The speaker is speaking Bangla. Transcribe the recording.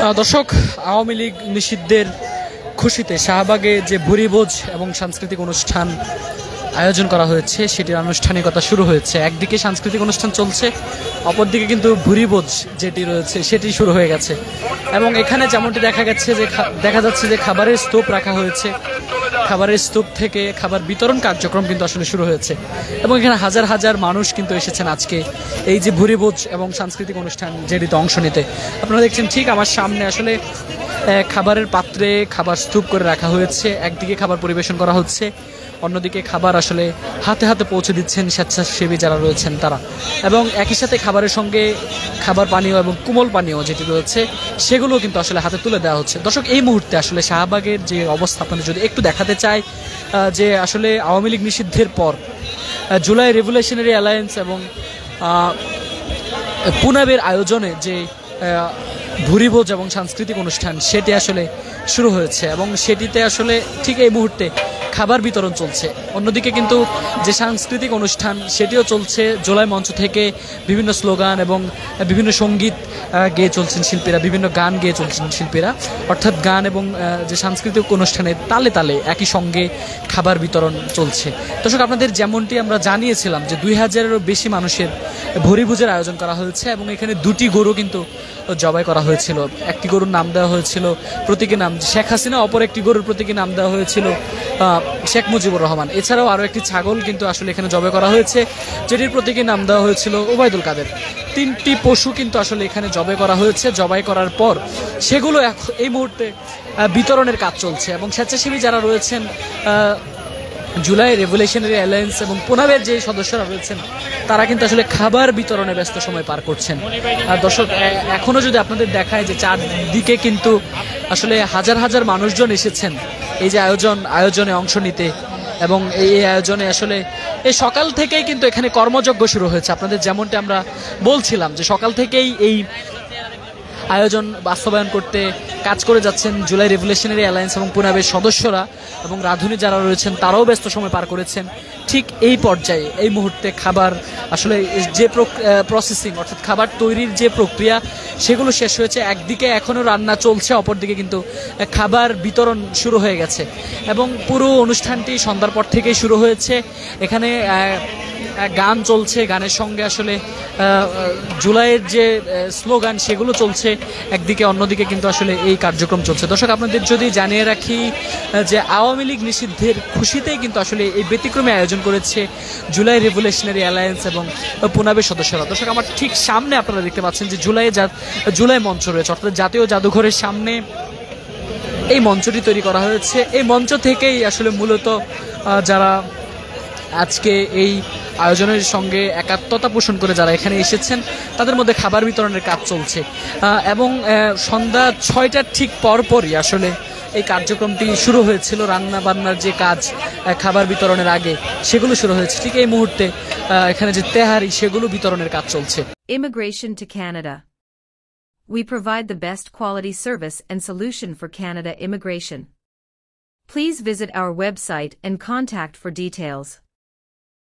দর্শক, আওয়ামী লীগ নিষিদ্ধের খুশিতে শাহবাগে যে ভুরিভোজ এবং সাংস্কৃতিক অনুষ্ঠান আয়োজন করা হয়েছে সেটির আনুষ্ঠানিকতা শুরু হয়েছে। একদিকে সাংস্কৃতিক অনুষ্ঠান চলছে, অপরদিকে কিন্তু ভুরিভোজ যেটি রয়েছে সেটি শুরু হয়ে গেছে। এবং এখানে যেমনটি দেখা যাচ্ছে যে খাবারের স্তূপ রাখা হয়েছে, খাবারের স্তূপ থেকে খাবার বিতরণ কার্যক্রম কিন্তু আসলে শুরু হয়েছে। এবং এখানে হাজার হাজার মানুষ কিন্তু এসেছেন আজকে এই যে ভুরিভোজ এবং সাংস্কৃতিক অনুষ্ঠান যেটিতে অংশ নিতে। আপনারা দেখছেন ঠিক আমার সামনে আসলে খাবারের পাত্রে খাবার স্তূপ করে রাখা হয়েছে। একদিকে খাবার পরিবেশন করা হচ্ছে, অন্যদিকে খাবার আসলে হাতে হাতে পৌঁছে দিচ্ছেন স্বেচ্ছাসেবী যারা রয়েছেন তারা। এবং একই সাথে খাবারের সঙ্গে খাবার পানীয় এবং কোমল পানীয় যেটি রয়েছে সেগুলো কিন্তু আসলে হাতে তুলে দেওয়া হচ্ছে। দর্শক, এই মুহূর্তে আসলে শাহবাগের যে অবস্থা আপনাদের যদি একটু দেখাতে চাই, যে আসলে আওয়ামী লীগ নিষিদ্ধের পর জুলাই রেভলিউশনারি অ্যালায়েন্স এবং পুনাবের আয়োজনে যে ভুরিভোজ এবং সাংস্কৃতিক অনুষ্ঠান সেটি আসলে শুরু হয়েছে এবং সেটিতে আসলে ঠিক এই মুহূর্তে খাবার বিতরণ চলছে। অন্যদিকে কিন্তু যে সাংস্কৃতিক অনুষ্ঠান সেটিও চলছে। জুলাই মঞ্চ থেকে বিভিন্ন স্লোগান এবং বিভিন্ন সঙ্গীত গেয়ে চলছেন শিল্পীরা, বিভিন্ন গান গেয়ে চলছেন শিল্পীরা, অর্থাৎ গান এবং যে সাংস্কৃতিক অনুষ্ঠানের তালে তালে একই সঙ্গে খাবার বিতরণ চলছে। দর্শক, আপনাদের যেমনটি আমরা জানিয়েছিলাম যে 2000-এরও বেশি মানুষের ভুরিভোজের আয়োজন করা হয়েছে এবং এখানে দুটি গরু কিন্তু জবাই করা হয়েছিল। একটি গরুর নাম দেওয়া হয়েছিল প্রতীকী নাম শেখ হাসিনা, অপর একটি গরুর প্রতীকী নাম দেওয়া হয়েছিল শেখ মুজিবুর রহমান। এছাড়াও আরও একটি ছাগল কিন্তু আসলে এখানে জবাই করা হয়েছে, যেটির প্রতীকী নাম দেওয়া হয়েছিল ওবায়দুল কাদের। তিনটি পশু কিন্তু আসলে এখানে জবাই করা হয়েছে। জবাই করার পর সেগুলো এই মুহূর্তে বিতরণের কাজ চলছে এবং স্বেচ্ছাসেবী যারা রয়েছেন, জুলাই রেভলিউশনারি অ্যালায়েন্স এবং পুনাবের যে সদস্যরা রয়েছেন তারা কিন্তু আসলে খাবার বিতরণে ব্যস্ত সময় পার করছেন। আর দর্শক, এখনো যদি আপনাদের দেখায় যে চারদিকে কিন্তু আসলে হাজার হাজার মানুষজন এসেছেন এই যে আয়োজনে অংশ নিতে। এবং এই আয়োজনে আসলে এই সকাল থেকেই কিন্তু এখানে কর্মযজ্ঞ শুরু হয়েছে। আপনাদের যেমনটি আমরা বলছিলাম যে সকাল থেকেই এই আয়োজন বাস্তবায়ন করতে কাজ করে যাচ্ছেন জুলাই রেভলিউশনারি অ্যালায়েন্স এবং পুনাবের সদস্যরা এবং রাঁধুনি যারা রয়েছেন তারাও ব্যস্ত সময় পার করেছেন। ঠিক এই পর্যায়ে এই মুহূর্তে খাবার আসলে যে প্রসেসিং অর্থাৎ খাবার তৈরির যে প্রক্রিয়া সেগুলো শেষ হয়েছে। একদিকে এখনও রান্না চলছে, অপরদিকে কিন্তু খাবার বিতরণ শুরু হয়ে গেছে এবং পুরো অনুষ্ঠানটি সন্ধ্যার পর থেকেই শুরু হয়েছে। এখানে গান চলছে, গানের সঙ্গে আসলে জুলাইয়ের যে স্লোগান সেগুলো চলছে একদিকে, অন্যদিকে কিন্তু আসলে এই কার্যক্রম চলছে। দর্শক, আপনাদের যদি জানিয়ে রাখি যে আওয়ামী লীগ নিষিদ্ধের খুশিতেই কিন্তু আসলে এই ব্যতিক্রমী আয়োজন করেছে জুলাই রেভলিউশনারি অ্যালায়েন্স এবং পুনাবের সদস্যরা। দর্শক, আমার ঠিক সামনে আপনারা দেখতে পাচ্ছেন যে জুলাই মঞ্চ রয়েছে, অর্থাৎ জাতীয় জাদুঘরের সামনে এই মঞ্চটি তৈরি করা হয়েছে। এই মঞ্চ থেকেই আসলে মূলত যারা আজকে এই আয়োজনের সঙ্গে একাত্মতা পোষণ করে যারা এখানে এসেছেন তাদের মধ্যে খাবার বিতরণের কাজ চলছে এবং সন্ধ্যা 6টার ঠিক পরপরই আসলে এই কার্যক্রমটি শুরু হয়েছিল। রান্না বান্নার যে কাজ খাবার বিতরণের আগে সেগুলো শুরু হয়েছে। ঠিক এই মুহূর্তে এখানে যে তেহারি সেগুলো বিতরণের কাজ চলছে। Immigration to Canada. We provide the best quality service and solution for Canada immigration. Please visit our website and contact for details.